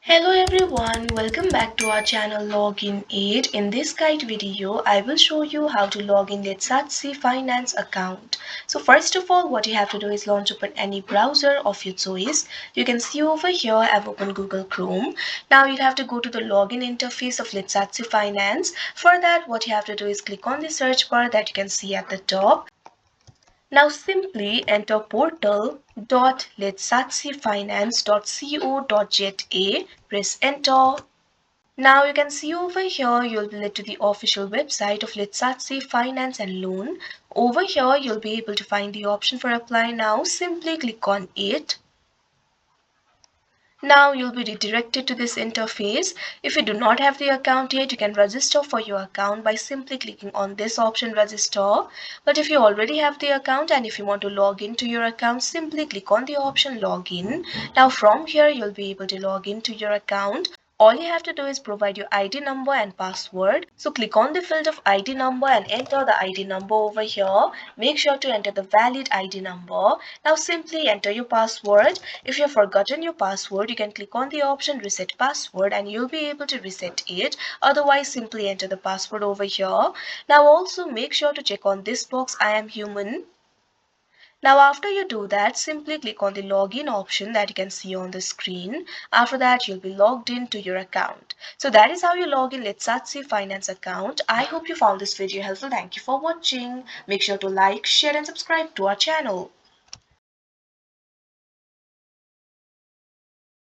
Hello everyone, welcome back to our channel Login Aid. In this guide video, I will show you how to log in Letsatsi Finance account. So first of all, what you have to do is launch open any browser of your choice. You can see over here I've opened Google Chrome. Now you'll have to go to the login interface of Letsatsi Finance. For that, what you have to do is click on the search bar that you can see at the top. Now simply enter portal.letsatsifinance.co.za, press enter. Now you can see over here you'll be led to the official website of Letsatsi Finance and Loan. Over here you'll be able to find the option for apply now. Simply click on it. Now you'll be redirected to this interface. If you do not have the account yet, you can register for your account by simply clicking on this option register. But if you already have the account and if you want to log into your account, simply click on the option login. Now from here you'll be able to log into your account. All you have to do is provide your ID number and password. So click on the field of ID number and enter the ID number over here. Make sure to enter the valid ID number. Now simply enter your password. If you've forgotten your password, you can click on the option reset password and you'll be able to reset it. Otherwise, simply enter the password over here. Now also make sure to check on this box, I am human. Now after you do that, simply click on the login option that you can see on the screen. After that, you'll be logged into your account. So that is how you log in Letsatsi Finance account. I hope you found this video helpful. Thank you for watching. Make sure to like, share and subscribe to our channel.